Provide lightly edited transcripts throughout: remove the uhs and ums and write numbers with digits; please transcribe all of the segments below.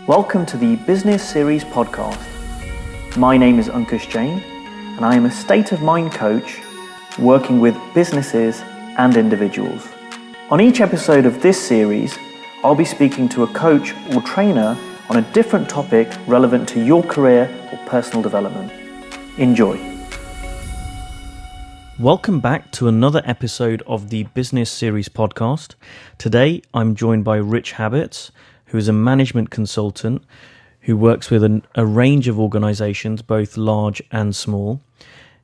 Welcome to the Business Series podcast. My name is Ankush Jain, and I am a state of mind coach working with businesses and individuals. On each episode of this series, I'll be speaking to a coach or trainer on a different topic relevant to your career or personal development. Enjoy. Welcome back to another episode of the Business Series podcast. Today, I'm joined by Rich Habets, who is a management consultant who works with a range of organizations, both large and small.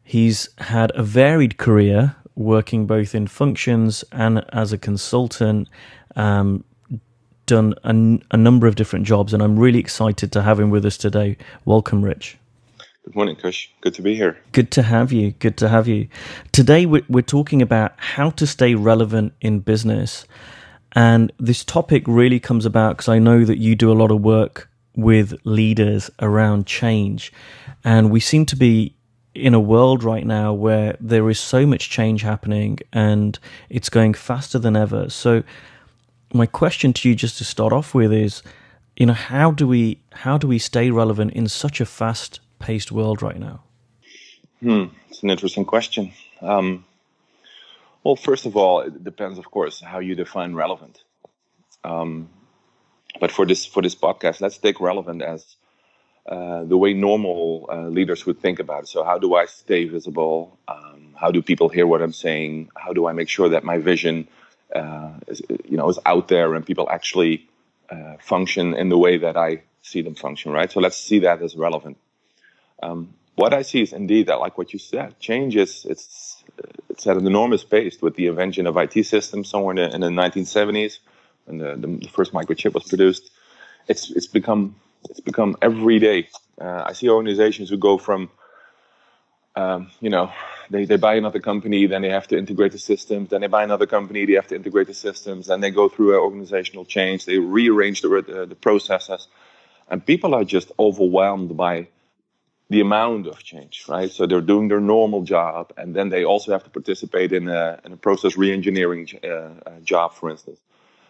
He's had a varied career, working both in functions and as a consultant, done a number of different jobs, and I'm really excited to have him with us today. Welcome, Rich. Good morning, Kush. Good to be here. Good to have you. Today, we're talking about how to stay relevant in business. And this topic really comes about because I know that you do a lot of work with leaders around change. And we seem to be in a world right now where there is so much change happening and it's going faster than ever. So my question to you, just to start off with, is, how do we stay relevant in such a fast-paced world right now? It's an interesting question. Well, first of all, it depends, of course, how you define relevant. But for this podcast, let's take relevant as the way normal leaders would think about it. So how do I stay visible? How do people hear what I'm saying? How do I make sure that my vision is out there and people actually function in the way that I see them function, right? So let's see that as relevant. What I see is indeed, I like what you said. Change it's at an enormous pace with the invention of IT systems somewhere in the 1970s, when the first microchip was produced. It's become every day. I see organizations who go from, they buy another company, then they have to integrate the systems, then they buy another company, they have to integrate the systems, then they go through an organizational change, they rearrange the processes, and people are just overwhelmed by the amount of change, right? So they're doing their normal job, and then they also have to participate in a process re-engineering job, for instance.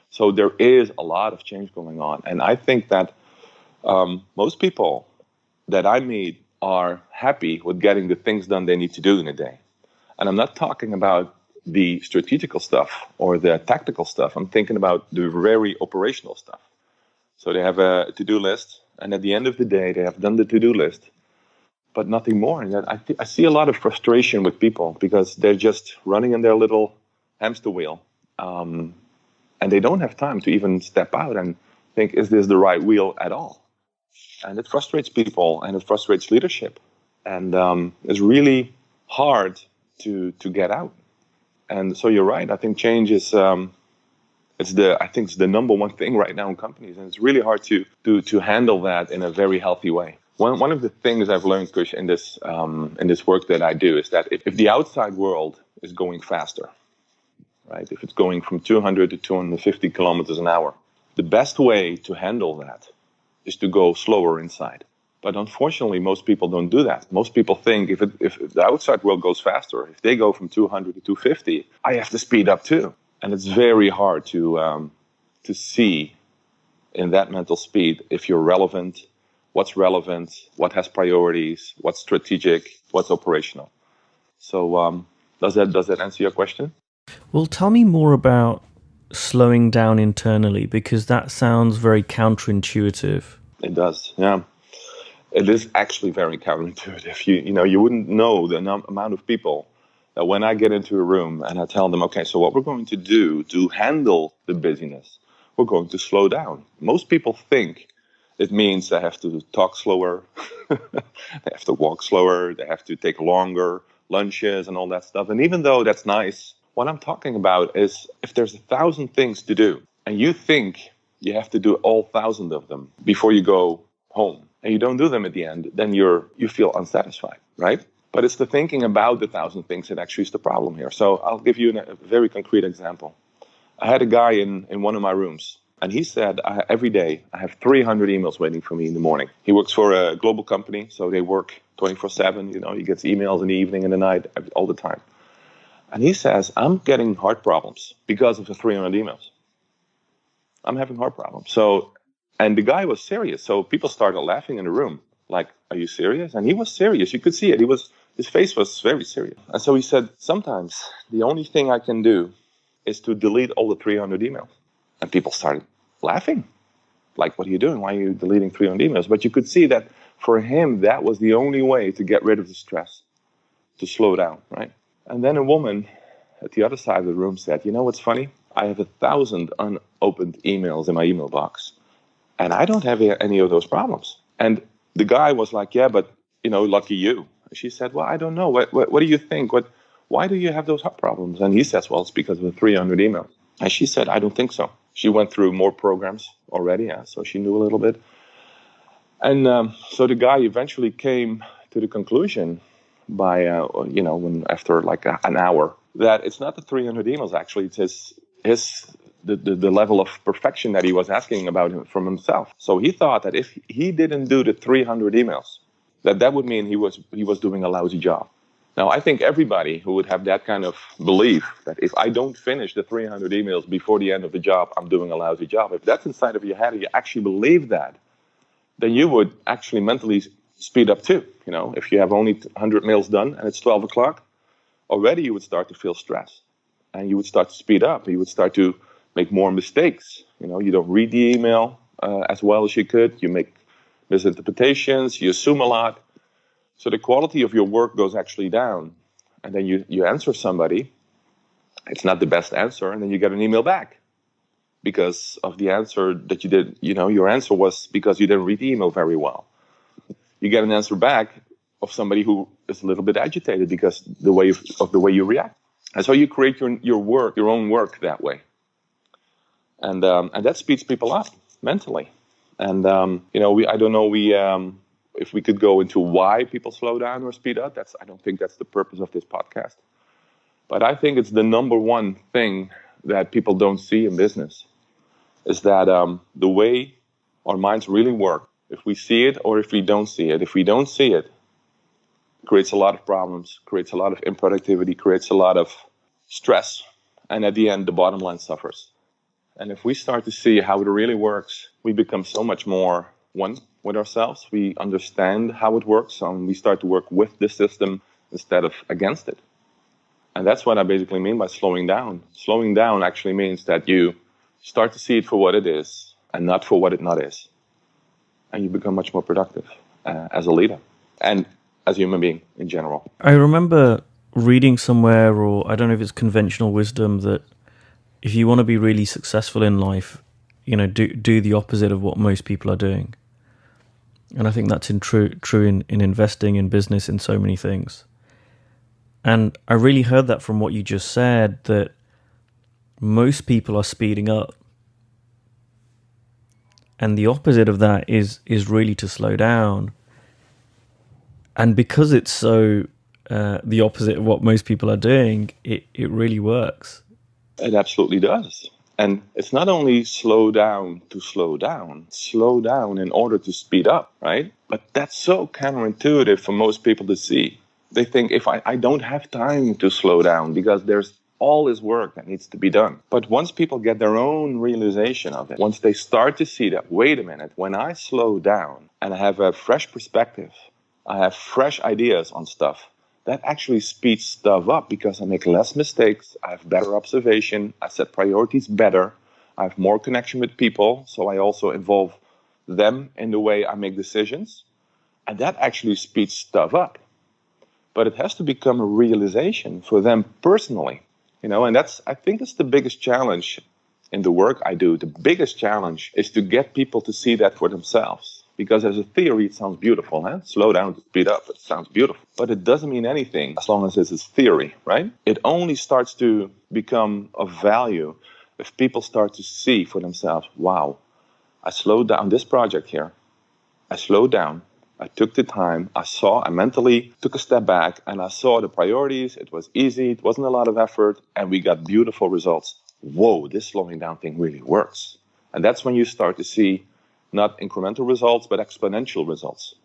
So there is a lot of change going on, and I think that most people that I meet are happy with getting the things done they need to do in a day. And I'm not talking about the strategical stuff or the tactical stuff. I'm thinking about the very operational stuff. So they have a to-do list, and at the end of the day, they have done the to-do list, but nothing more. And I see a lot of frustration with people because they're just running in their little hamster wheel, and they don't have time to even step out and think, is this the right wheel at all? And it frustrates people, and it frustrates leadership, and it's really hard to get out. And so you're right. I think change is it's the number one thing right now in companies, and it's really hard to handle that in a very healthy way. One of the things I've learned, Kush, in this work that I do is that if the outside world is going faster, right? If it's going from 200 to 250 kilometers an hour, the best way to handle that is to go slower inside. But unfortunately, most people don't do that. Most people think if the outside world goes faster, if they go from 200 to 250, I have to speed up too. And it's very hard to see in that mental speed if you're relevant. What's relevant, what has priorities, what's strategic, what's operational. So does that answer your question? Well, tell me more about slowing down internally, because that sounds very counterintuitive. It does, yeah. It is actually very counterintuitive. You wouldn't know the amount of people that when I get into a room and I tell them, okay, so what we're going to do to handle the busyness, we're going to slow down. Most people think it means they have to talk slower, they have to walk slower, they have to take longer lunches and all that stuff. And even though that's nice, what I'm talking about is if there's 1,000 things to do and you think you have to do all 1,000 of them before you go home and you don't do them at the end, then you feel unsatisfied, right? But it's the thinking about the 1,000 things that actually is the problem here. So I'll give you a very concrete example. I had a guy in one of my rooms. And he said, every day I have 300 emails waiting for me in the morning. He works for a global company, so they work 24/7. He gets emails in the evening and the night, all the time. And he says, I'm getting heart problems because of the 300 emails. I'm having heart problems. So And the guy was serious. So people started laughing in the room. Like, are you serious? And he was serious. You could see it. His face was very serious. And so he said, sometimes the only thing I can do is to delete all the 300 emails. And people started laughing. Like, what are you doing? Why are you deleting 300 emails? But you could see that for him, that was the only way to get rid of the stress, to slow down, right? And then a woman at the other side of the room said, you know what's funny? I have 1,000 unopened emails in my email box, and I don't have any of those problems. And the guy was like, yeah, but, lucky you. And she said, well, I don't know. What do you think? Why do you have those problems? And he says, well, it's because of the 300 emails. And she said, I don't think so. She went through more programs already, yeah, so she knew a little bit. And so the guy eventually came to the conclusion by, after like an hour, that it's not the 300 emails, actually. It's the level of perfection that he was asking about from himself. So he thought that if he didn't do the 300 emails, that would mean he was doing a lousy job. Now, I think everybody who would have that kind of belief that if I don't finish the 300 emails before the end of the job, I'm doing a lousy job. If that's inside of your head and you actually believe that, then you would actually mentally speed up too. If you have only 100 mails done and it's 12 o'clock, already you would start to feel stress. And you would start to speed up. You would start to make more mistakes. You don't read the email as well as you could. You make misinterpretations. You assume a lot. So the quality of your work goes actually down. And then you answer somebody. It's not the best answer. And then you get an email back because of the answer that you did. Your answer was because you didn't read the email very well. You get an answer back of somebody who is a little bit agitated because the way you react. And so you create your own work that way. And that speeds people up mentally. And, I don't know, if we could go into why people slow down or speed up. I don't think that's the purpose of this podcast. But I think it's the number one thing that people don't see in business is that the way our minds really work, if we see it or if we don't see it. If we don't see it, creates a lot of problems, creates a lot of improductivity, creates a lot of stress. And at the end, the bottom line suffers. And if we start to see how it really works, we become so much more one with ourselves. We understand how it works, and we start to work with the system instead of against it. And that's what I basically mean by slowing down. Slowing down actually means that you start to see it for what it is and not for what it not is. And you become much more productive as a leader and as a human being in general. I remember reading somewhere, or I don't know if it's conventional wisdom, that if you want to be really successful in life, do the opposite of what most people are doing. And I think that's true in investing, in business, in so many things. And I really heard that from what you just said, that most people are speeding up. And the opposite of that is really to slow down. And because it's so the opposite of what most people are doing, it really works. It absolutely does. And it's not only slow down in order to speed up, right? But that's so counterintuitive for most people to see. They think, if I don't have time to slow down because there's all this work that needs to be done. But once people get their own realization of it, once they start to see that, wait a minute, when I slow down and I have a fresh perspective, I have fresh ideas on stuff, that actually speeds stuff up because I make less mistakes, I have better observation, I set priorities better, I have more connection with people, so I also involve them in the way I make decisions, and that actually speeds stuff up. But it has to become a realization for them personally, and I think that's the biggest challenge in the work I do. The biggest challenge is to get people to see that for themselves. Because as a theory, it sounds beautiful, huh? Slow down to speed up, it sounds beautiful. But it doesn't mean anything as long as it's a theory, right? It only starts to become of value if people start to see for themselves, wow, I slowed down this project here. I slowed down. I took the time. I mentally took a step back and I saw the priorities. It was easy. It wasn't a lot of effort. And we got beautiful results. Whoa, this slowing down thing really works. And that's when you start to see not incremental results, but exponential results.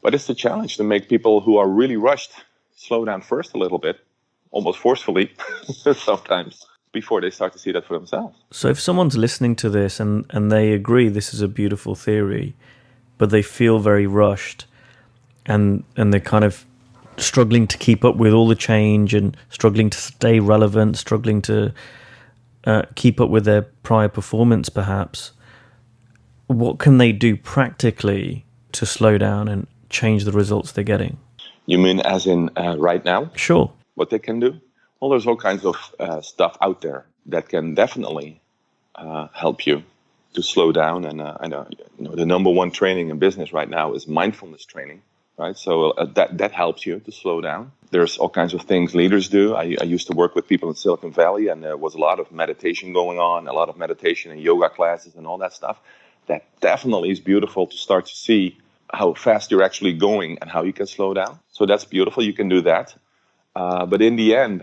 But it's a challenge to make people who are really rushed slow down first a little bit, almost forcefully sometimes. before they start to see that for themselves. So if someone's listening to this and they agree this is a beautiful theory, but they feel very rushed and they're kind of struggling to keep up with all the change and struggling to stay relevant, struggling to keep up with their prior performance perhaps, what can they do practically to slow down and change the results they're getting? You mean as in right now? Sure. What they can do? Well, there's all kinds of stuff out there that can definitely help you to slow down. And I know, the number one training in business right now is mindfulness training, right? So that helps you to slow down. There's all kinds of things leaders do. I used to work with people in Silicon Valley, and there was a lot of meditation going on, a lot of meditation and yoga classes and all that stuff. That definitely is beautiful to start to see how fast you're actually going and how you can slow down. So that's beautiful. You can do that. But in the end,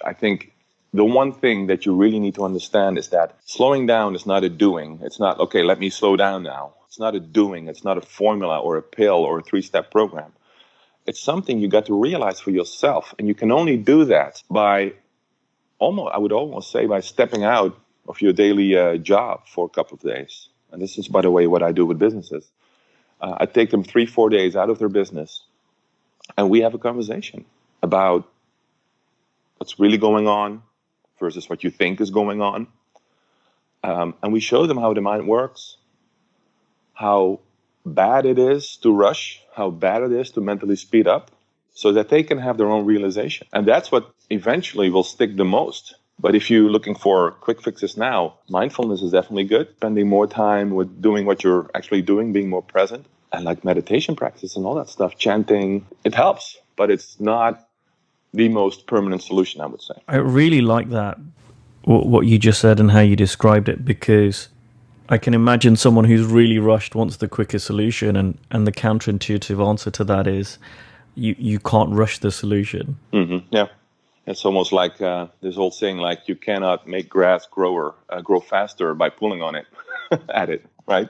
I think the one thing that you really need to understand is that slowing down is not a doing. It's not, okay, let me slow down now. It's not a doing. It's not a formula or a pill or a 3-step program. It's something you got to realize for yourself. And you can only do that by I would almost say by stepping out of your daily job for a couple of days. And this is, by the way, what I do with businesses. I take them 3-4 days out of their business, and we have a conversation about what's really going on versus what you think is going on. And we show them how the mind works, how bad it is to rush, how bad it is to mentally speed up, so that they can have their own realization. And that's what eventually will stick the most. But if you're looking for quick fixes now, mindfulness is definitely good. Spending more time with doing what you're actually doing, being more present, and like meditation practice and all that stuff, chanting, it helps, but it's not the most permanent solution, I would say. I really like that, what you just said and how you described it, because I can imagine someone who's really rushed wants the quicker solution, and the counterintuitive answer to that is you can't rush the solution. Mm-hmm. Yeah. It's almost like this old saying, like, you cannot make grass grow faster by pulling on it, at it, right?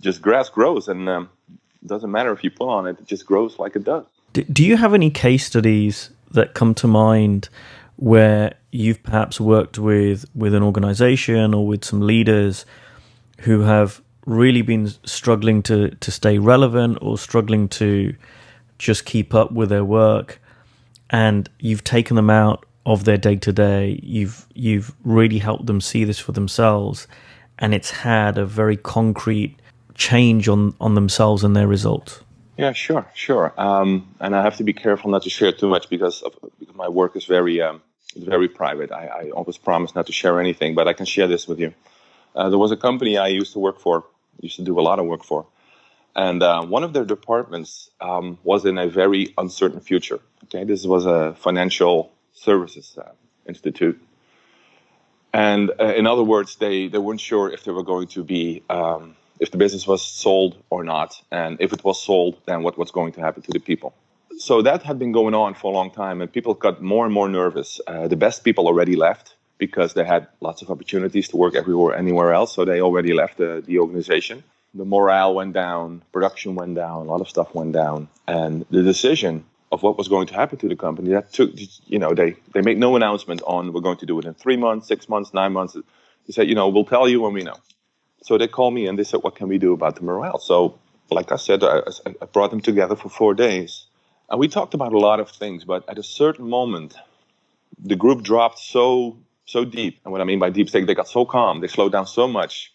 Just grass grows, and it doesn't matter if you pull on it, it just grows like it does. Do you have any case studies that come to mind where you've perhaps worked with an organization or with some leaders who have really been struggling to stay relevant or struggling to just keep up with their work, and you've taken them out of their day-to-day, you've really helped them see this for themselves, and it's had a very concrete change on themselves and their results? Yeah, sure. And I have to be careful not to share too much because my work is very private. I always promise not to share anything, but I can share this with you. There was a company I used to do a lot of work for, and one of their departments was in a very uncertain future. Okay, this was a financial services institute, and in other words, they weren't sure if they were going to be if the business was sold or not, and if it was sold, then what's going to happen to the people. So that had been going on for a long time, and people got more and more nervous. The best people already left because they had lots of opportunities to work anywhere else, so they already left the organization. The morale went down, production went down, a lot of stuff went down, and the decision of what was going to happen to the company, that took, they made no announcement on we're going to do it in 3 months, 6 months, 9 months. They said, we'll tell you when we know. So they called me and they said, what can we do about the morale? So, like I said, I brought them together for 4 days. And we talked about a lot of things, but at a certain moment, the group dropped so deep. And what I mean by deep, they got so calm, they slowed down so much.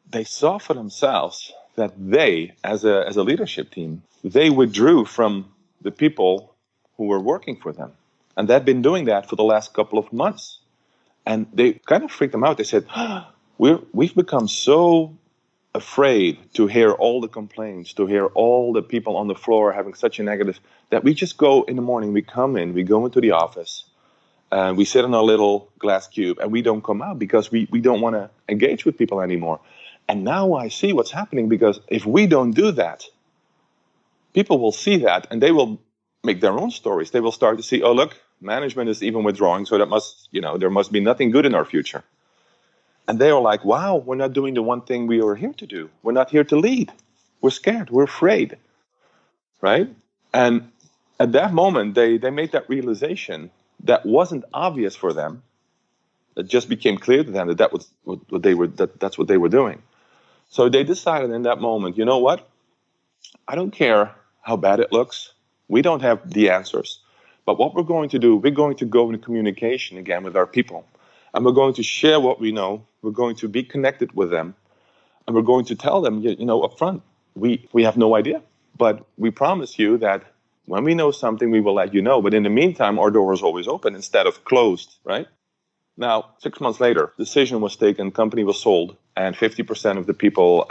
They saw for themselves that they, as a leadership team, they withdrew from the people who were working for them. And they'd been doing that for the last couple of months. And they kind of freaked them out. They said, we've become so afraid to hear all the complaints, to hear all the people on the floor having such a negative, that we just go in the morning, we go into the office, and we sit in our little glass cube, and we don't come out because we don't want to engage with people anymore. And now I see what's happening, because if we don't do that, people will see that, and they will make their own stories. They will start to see, oh, look, management is even withdrawing, so there must be nothing good in our future. And they are like, wow, we're not doing the one thing we are here to do. We're not here to lead. We're scared. We're afraid. Right? And at that moment, they made that realization that wasn't obvious for them It just became clear to them that that was what they were that's what they were doing. So they decided in that moment, you know what? I don't care how bad it looks. We don't have the answers. But what we're going to do, we're going to go into communication again with our people. And we're going to share what we know. We're going to be connected with them. And we're going to tell them, you know, up front, we have no idea. But we promise you that when we know something, we will let you know. But in the meantime, our door is always open instead of closed, right? Now, 6 months later, decision was taken, company was sold, and 50% of the people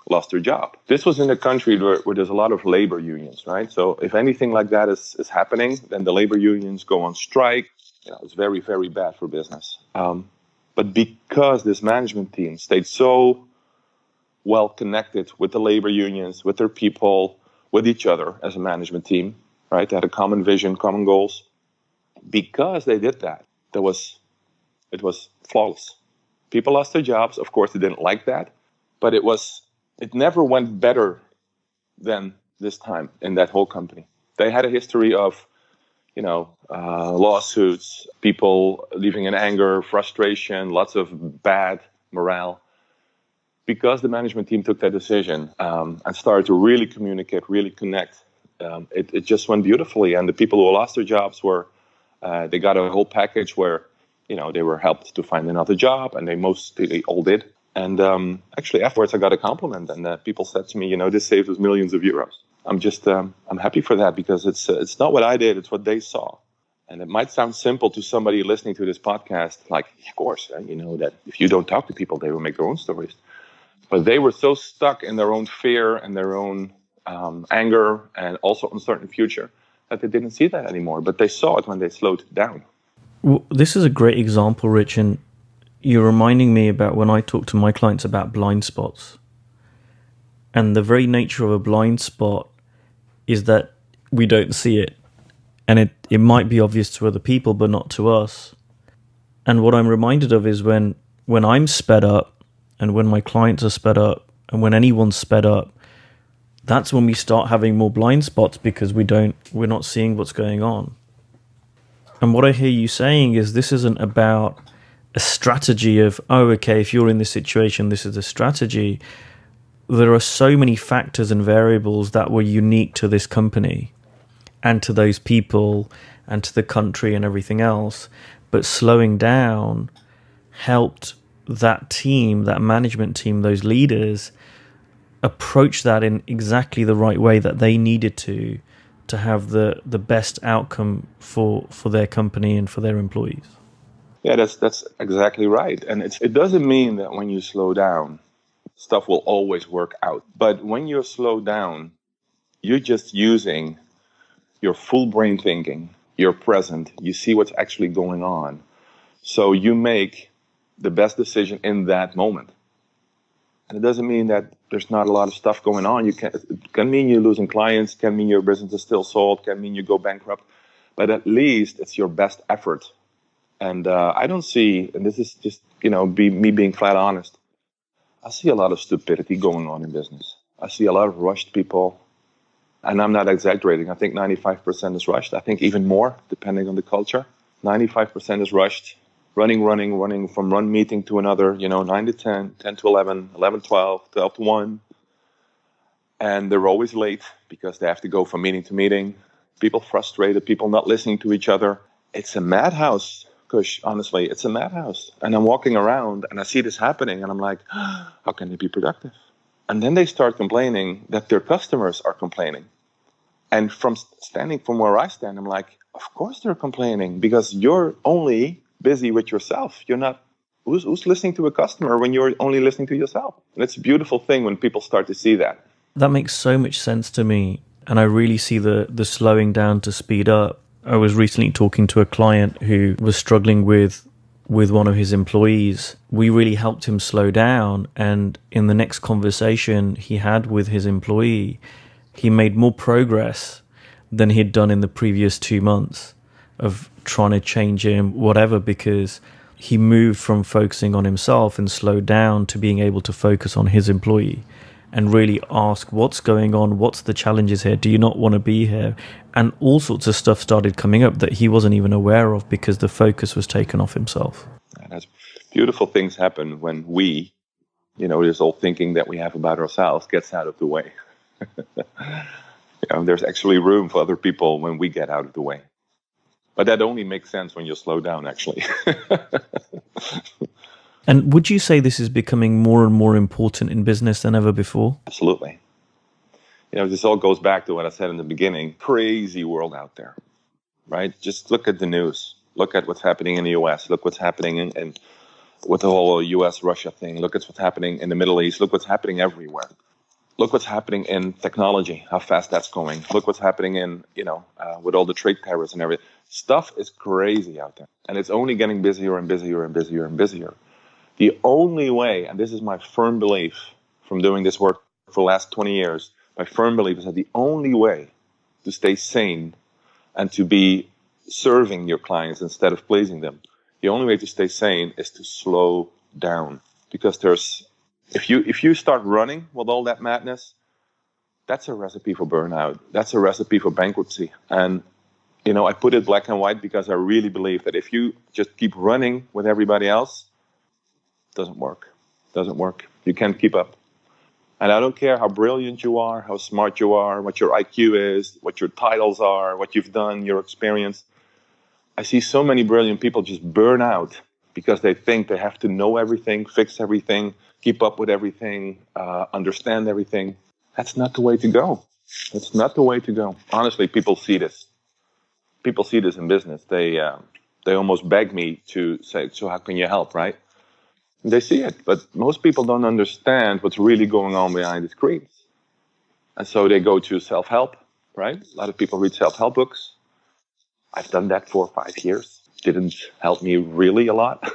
lost their job. This was in a country where there's a lot of labor unions, right? So if anything like that is happening, then the labor unions go on strike. You know, it's very, very bad for business. But because this management team stayed so well connected with the labor unions, with their people, with each other as a management team, right? They had a common vision, common goals. Because they did that, it was flawless. People lost their jobs. Of course, they didn't like that, but it never went better than this time in that whole company. They had a history of, you know, lawsuits, people leaving in anger, frustration, lots of bad morale. Because the management team took that decision and started to really communicate, really connect, it just went beautifully. And the people who lost their jobs they got a whole package where, you know, they were helped to find another job, and they all did. And actually, afterwards, I got a compliment, and people said to me, you know, this saved us millions of euros. I'm happy for that, because it's not what I did, it's what they saw. And it might sound simple to somebody listening to this podcast, like, of course, you know, that if you don't talk to people, they will make their own stories. But they were so stuck in their own fear and their own anger and also uncertain future that they didn't see that anymore. But they saw it when they slowed down. Well, this is a great example, Rich, and you're reminding me about when I talk to my clients about blind spots. And the very nature of a blind spot is that we don't see it. And it might be obvious to other people, but not to us. And what I'm reminded of is when I'm sped up, and when my clients are sped up, and when anyone's sped up, that's when we start having more blind spots, because we're not seeing what's going on. And what I hear you saying is this isn't about a strategy of, oh, okay, if you're in this situation, this is a strategy. There are so many factors and variables that were unique to this company and to those people and to the country and everything else. But slowing down helped that team, that management team, those leaders approach that in exactly the right way that they needed to have the best outcome for their company and for their employees. Yeah, that's exactly right. And it doesn't mean that when you slow down, stuff will always work out. But when you're slowed down, you're just using your full brain thinking. You're present. You see what's actually going on. So you make the best decision in that moment. And it doesn't mean that there's not a lot of stuff going on. It can mean you're losing clients, can mean your business is still sold, can mean you go bankrupt. But at least it's your best effort. And I don't see, and this is just, you know, me being flat honest, I see a lot of stupidity going on in business. I see a lot of rushed people. And I'm not exaggerating. I think 95% is rushed. I think even more, depending on the culture. 95% is rushed. Running from one meeting to another, you know, 9 to 10, 10 to 11, 11 to 12, 12 to 1. And they're always late because they have to go from meeting to meeting. People frustrated, people not listening to each other. It's a madhouse, Kush, honestly, it's a madhouse. And I'm walking around and I see this happening and I'm like, how can they be productive? And then they start complaining that their customers are complaining. And from standing from where I stand, I'm like, of course they're complaining because you're only busy with yourself. You're not, who's listening to a customer when you're only listening to yourself? And it's a beautiful thing when people start to see that. That makes so much sense to me. And I really see the slowing down to speed up. I was recently talking to a client who was struggling with one of his employees. We really helped him slow down. And in the next conversation he had with his employee, he made more progress than he'd done in the previous 2 months of trying to change him, whatever, because he moved from focusing on himself and slowed down to being able to focus on his employee and really ask what's going on, what's the challenges here, do you not want to be here? And all sorts of stuff started coming up that he wasn't even aware of because the focus was taken off himself. And Beautiful things happen when we, this old thinking that we have about ourselves gets out of the way. There's actually room for other people when we get out of the way. But that only makes sense when you slow down, actually. And would you say this is becoming more and more important in business than ever before? Absolutely. This all goes back to what I said in the beginning. Crazy world out there, right? Just look at the news. Look at what's happening in the US. Look what's happening in with the whole US-Russia thing. Look at what's happening in the Middle East. Look what's happening everywhere. Look what's happening in technology, how fast that's going. Look what's happening in, with all the trade tariffs and everything. Stuff is crazy out there. And it's only getting busier and busier and busier and busier. The only way, and this is my firm belief from doing this work for the last 20 years, my firm belief is that the only way to stay sane and to be serving your clients instead of pleasing them, the only way to stay sane is to slow down. Because if you start running with all that madness, that's a recipe for burnout. That's a recipe for bankruptcy. And, I put it black and white because I really believe that if you just keep running with everybody else, it doesn't work. You can't keep up. And I don't care how brilliant you are, how smart you are, what your IQ is, what your titles are, what you've done, your experience. I see so many brilliant people just burn out because they think they have to know everything, fix everything, keep up with everything, understand everything. That's not the way to go. That's not the way to go. Honestly, people see this. People see this in business. They almost beg me to say, so how can you help, right? They see it, but most people don't understand what's really going on behind the screens. And so they go to self-help, right? A lot of people read self-help books. I've done that for 5 years. Didn't help me really a lot.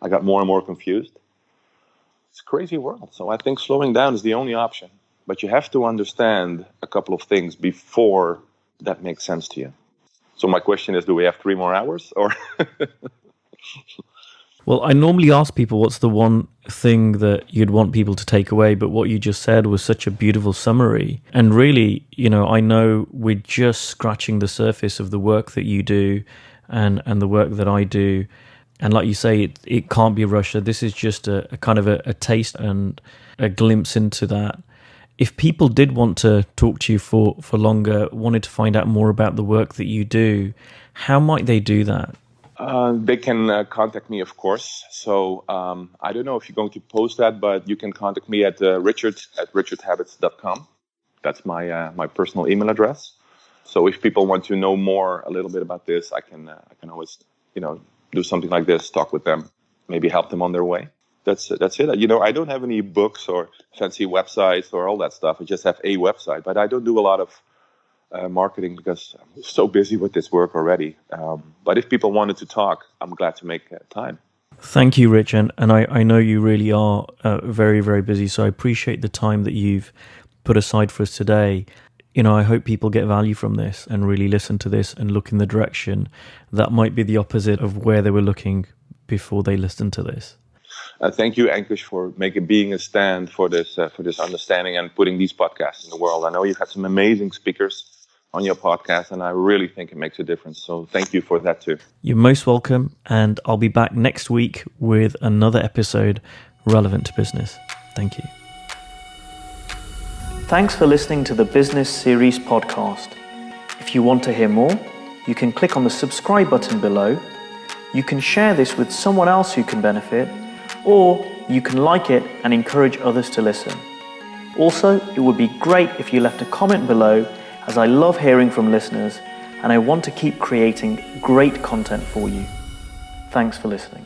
I got more and more confused. It's a crazy world. So I think slowing down is the only option. But you have to understand a couple of things before that makes sense to you. So my question is, do we have 3 more hours? Or Well, I normally ask people what's the one thing that you'd want people to take away, but what you just said was such a beautiful summary. And really, I know we're just scratching the surface of the work that you do and the work that I do. And like you say, it can't be Russia. This is just a kind of a taste and a glimpse into that. If people did want to talk to you for longer, wanted to find out more about the work that you do, how might they do that? They can contact me, of course. So I don't know if you're going to post that, but you can contact me at richard@richardhabets.com. That's my personal email address. So if people want to know a little bit about this, I can always do something like this, talk with them, maybe help them on their way. That's it. I don't have any books or fancy websites or all that stuff. I just have a website, but I don't do a lot of marketing because I'm so busy with this work already. But if people wanted to talk, I'm glad to make time. Thank you, Rich. And I know you really are very, very busy. So I appreciate the time that you've put aside for us today. I hope people get value from this and really listen to this and look in the direction that might be the opposite of where they were looking before they listened to this. Thank you, Ankush, for being a stand for this understanding and putting these podcasts in the world. I know you've had some amazing speakers on your podcast, and I really think it makes a difference. So thank you for that too. You're most welcome, and I'll be back next week with another episode relevant to business. Thank you. Thanks for listening to the Business Series podcast. If you want to hear more, you can click on the subscribe button below. You can share this with someone else who can benefit, or you can like it and encourage others to listen. Also, it would be great if you left a comment below, as I love hearing from listeners and I want to keep creating great content for you. Thanks for listening.